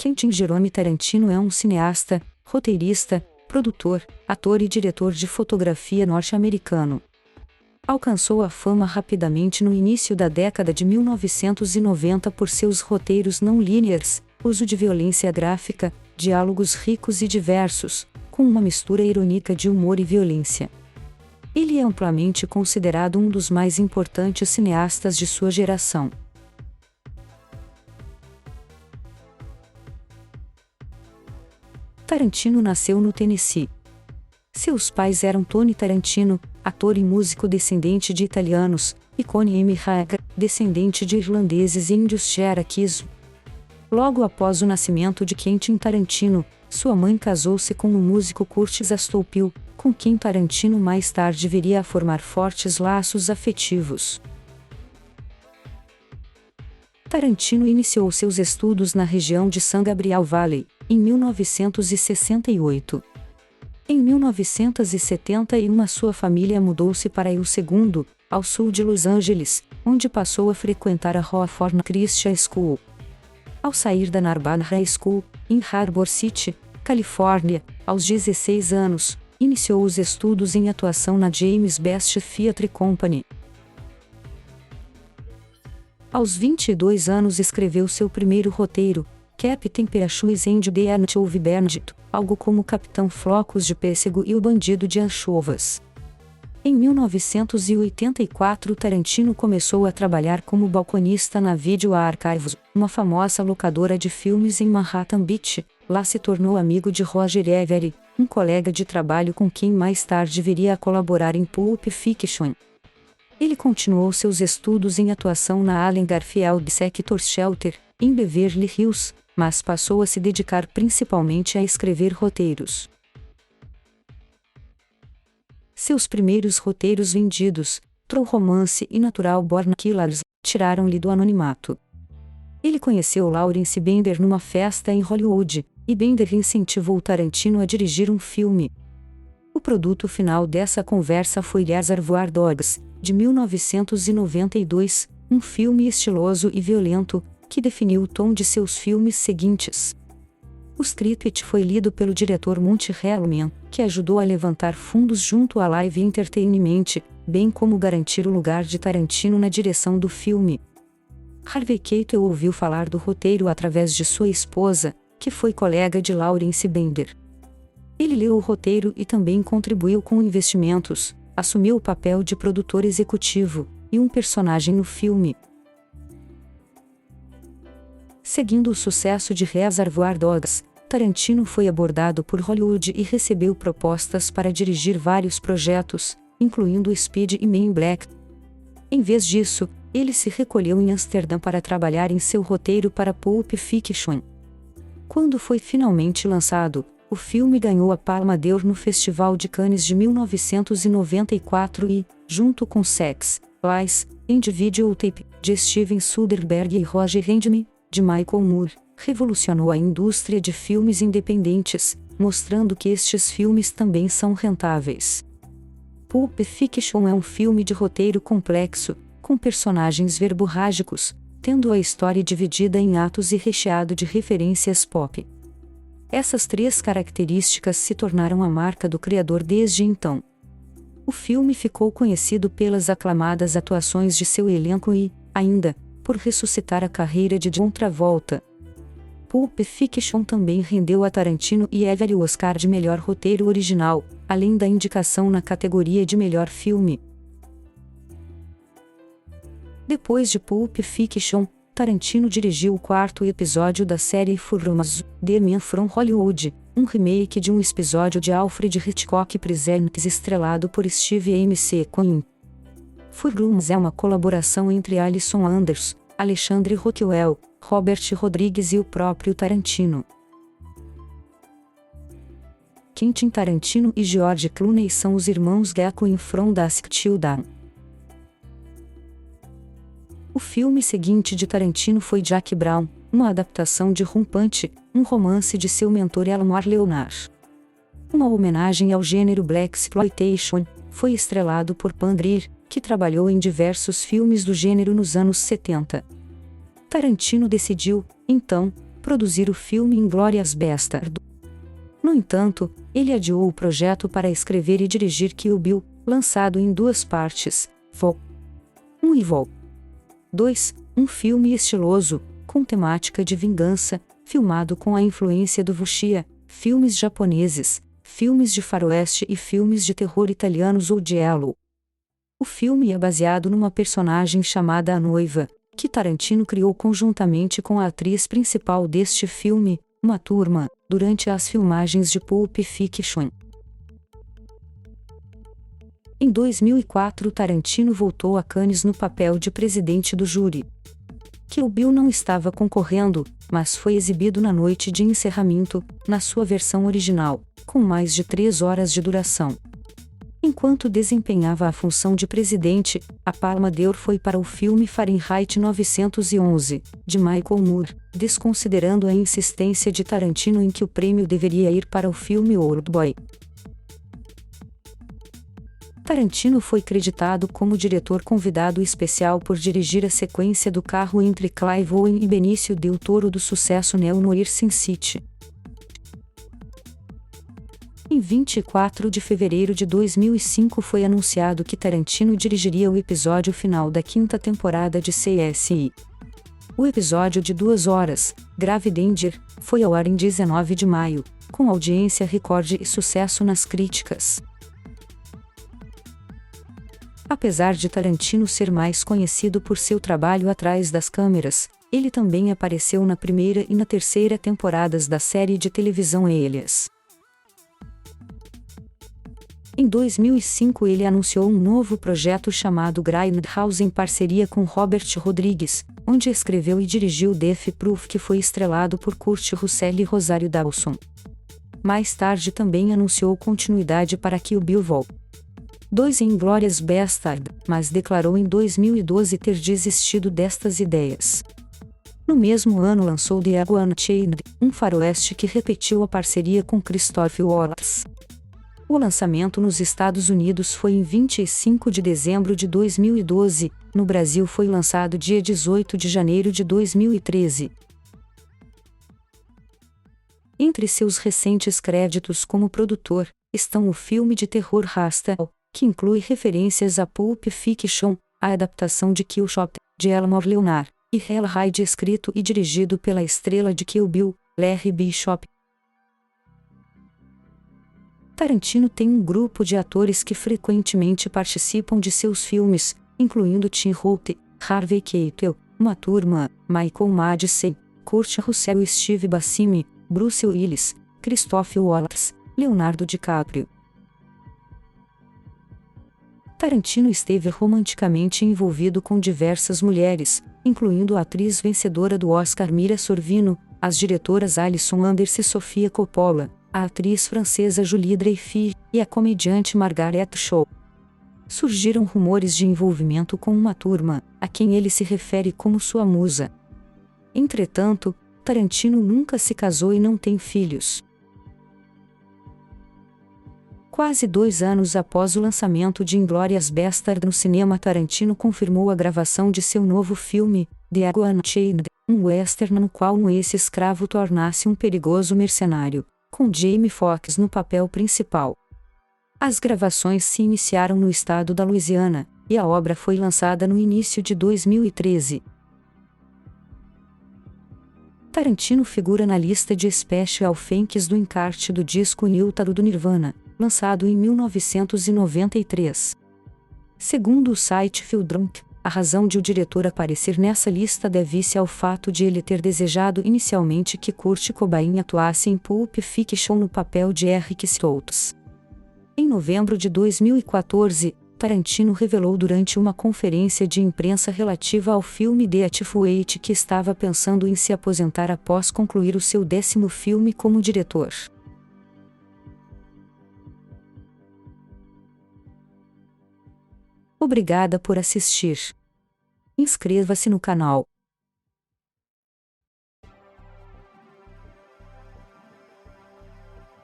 Quentin Jerome Tarantino é um cineasta, roteirista, produtor, ator e diretor de fotografia norte-americano. Alcançou a fama rapidamente no início da década de 1990 por seus roteiros não lineares, uso de violência gráfica, diálogos ricos e diversos, com uma mistura irônica de humor e violência. Ele é amplamente considerado um dos mais importantes cineastas de sua geração. Tarantino nasceu no Tennessee. Seus pais eram Tony Tarantino, ator e músico descendente de italianos, e Connie M. Hager, descendente de irlandeses e índios Cherokees. Logo após o nascimento de Quentin Tarantino, sua mãe casou-se com o músico Curtis Astolfo, com quem Tarantino mais tarde viria a formar fortes laços afetivos. Tarantino iniciou seus estudos na região de San Gabriel Valley, em 1968. Em 1971 sua família mudou-se para El Segundo, ao sul de Los Angeles, onde passou a frequentar a Hawthorne Christian School. Ao sair da Narbonne High School, em Harbor City, Califórnia, aos 16 anos, iniciou os estudos em atuação na James Best Theatre Company. Aos 22 anos escreveu seu primeiro roteiro, Captain Parachutes and the Anchove Bandit, algo como Capitão Flocos de Pêssego e o Bandido de Anchovas. Em 1984 Tarantino começou a trabalhar como balconista na Video Archives, uma famosa locadora de filmes em Manhattan Beach. Lá se tornou amigo de Roger Avary, um colega de trabalho com quem mais tarde viria a colaborar em Pulp Fiction. Ele continuou seus estudos em atuação na Allen Garfield Sector Shelter, em Beverly Hills, mas passou a se dedicar principalmente a escrever roteiros. Seus primeiros roteiros vendidos, True Romance e Natural Born Killers, tiraram-lhe do anonimato. Ele conheceu Lawrence Bender numa festa em Hollywood, e Bender incentivou Tarantino a dirigir um filme. O produto final dessa conversa foi Reservoir Dogs, de 1992, um filme estiloso e violento, que definiu o tom de seus filmes seguintes. O script foi lido pelo diretor Monte Hellman, que ajudou a levantar fundos junto à Live Entertainment, bem como garantir o lugar de Tarantino na direção do filme. Harvey Keitel ouviu falar do roteiro através de sua esposa, que foi colega de Lawrence Bender. Ele leu o roteiro e também contribuiu com investimentos, assumiu o papel de produtor executivo, e um personagem no filme. Seguindo o sucesso de Reservoir Dogs, Tarantino foi abordado por Hollywood e recebeu propostas para dirigir vários projetos, incluindo Speed e Men in Black. Em vez disso, ele se recolheu em Amsterdã para trabalhar em seu roteiro para Pulp Fiction. Quando foi finalmente lançado, o filme ganhou a Palma d'Or no Festival de Cannes de 1994 e, junto com Sex, Lies, and Videotape, de Steven Soderbergh e Roger Handyman, de Michael Moore, revolucionou a indústria de filmes independentes, mostrando que estes filmes também são rentáveis. Pulp Fiction é um filme de roteiro complexo, com personagens verborrágicos, tendo a história dividida em atos e recheado de referências pop. Essas três características se tornaram a marca do criador desde então. O filme ficou conhecido pelas aclamadas atuações de seu elenco e, ainda, por ressuscitar a carreira de John Travolta. Pulp Fiction também rendeu a Tarantino e Avary o Oscar de melhor roteiro original, além da indicação na categoria de melhor filme. Depois de Pulp Fiction, Tarantino dirigiu o quarto episódio da série Furromas, The Man from Hollywood, um remake de um episódio de Alfred Hitchcock Presents estrelado por Steve McQueen. Furromas é uma colaboração entre Alison Anders, Alexandre Rockwell, Robert Rodrigues e o próprio Tarantino. Quentin Tarantino e George Clooney são os irmãos Gackwin from Dusk Till Dawn. O filme seguinte de Tarantino foi Jack Brown, uma adaptação de Rum Punch, um romance de seu mentor Elmore Leonard. Uma homenagem ao gênero Blaxploitation, foi estrelado por Pam Grier, que trabalhou em diversos filmes do gênero nos anos 70. Tarantino decidiu, então, produzir o filme Inglourious Basterds. No entanto, ele adiou o projeto para escrever e dirigir Kill Bill, lançado em duas partes, Vol. 1 e Vol. 2, um filme estiloso, com temática de vingança, filmado com a influência do wuxia, filmes japoneses, filmes de faroeste e filmes de terror italianos ou giallo. O filme é baseado numa personagem chamada A Noiva, que Tarantino criou conjuntamente com a atriz principal deste filme, Uma Thurman, durante as filmagens de Pulp Fiction. Em 2004, Tarantino voltou a Cannes no papel de presidente do júri. Kill Bill não estava concorrendo, mas foi exibido na noite de encerramento, na sua versão original, com mais de 3 horas de duração. Enquanto desempenhava a função de presidente, a Palma d'Or foi para o filme Fahrenheit 911, de Michael Moore, desconsiderando a insistência de Tarantino em que o prêmio deveria ir para o filme Oldboy. Tarantino foi creditado como diretor convidado especial por dirigir a sequência do carro entre Clive Owen e Benício Del Toro do sucesso neo-noir Sin City. Em 24 de fevereiro de 2005 foi anunciado que Tarantino dirigiria o episódio final da 5ª temporada de CSI. O episódio de 2 horas, Grave Danger, foi ao ar em 19 de maio, com audiência recorde e sucesso nas críticas. Apesar de Tarantino ser mais conhecido por seu trabalho atrás das câmeras, ele também apareceu na primeira e na terceira temporadas da série de televisão Alias. Em 2005 ele anunciou um novo projeto chamado Grindhouse em parceria com Robert Rodrigues, onde escreveu e dirigiu Death Proof, que foi estrelado por Kurt Russell e Rosário Dawson. Mais tarde também anunciou continuidade para Kill Bill Vol. 2 em Inglourious Basterds, mas declarou em 2012 ter desistido destas ideias. No mesmo ano lançou The Unchained, um faroeste que repetiu a parceria com Christoph Waltz. O lançamento nos Estados Unidos foi em 25 de dezembro de 2012, no Brasil foi lançado dia 18 de janeiro de 2013. Entre seus recentes créditos como produtor, estão o filme de terror Hostel, que inclui referências a Pulp Fiction, a adaptação de Kill Shot, de Elmore Leonard, e Hell Ride, escrito e dirigido pela estrela de Kill Bill, Larry Bishop. Tarantino tem um grupo de atores que frequentemente participam de seus filmes, incluindo Tim Roth, Harvey Keitel, Uma Thurman, Michael Madsen, Kurt Russell e Steve Buscemi, Bruce Willis, Christoph Waltz, Leonardo DiCaprio. Tarantino esteve romanticamente envolvido com diversas mulheres, incluindo a atriz vencedora do Oscar Mira Sorvino, as diretoras Alison Anders e Sofia Coppola, a atriz francesa Julie Dreyfus, e a comediante Margaret Cho. Surgiram rumores de envolvimento com Uma Thurman, a quem ele se refere como sua musa. Entretanto, Tarantino nunca se casou e não tem filhos. Quase 2 anos após o lançamento de Inglourious Basterds no cinema, Tarantino confirmou a gravação de seu novo filme, The Unchained, um western no qual um ex-escravo torna-se um perigoso mercenário, com Jamie Foxx no papel principal. As gravações se iniciaram no estado da Louisiana, e a obra foi lançada no início de 2013. Tarantino figura na lista de Special Thanks do encarte do disco Newtaro do Nirvana, lançado em 1993. Segundo o site Filmdrunk, a razão de o diretor aparecer nessa lista deve-se ao fato de ele ter desejado inicialmente que Kurt Cobain atuasse em Pulp Fiction no papel de Eric Stoltz. Em novembro de 2014, Tarantino revelou durante uma conferência de imprensa relativa ao filme The Hateful Eight que estava pensando em se aposentar após concluir o seu 10º filme como diretor. Obrigada por assistir. Inscreva-se no canal.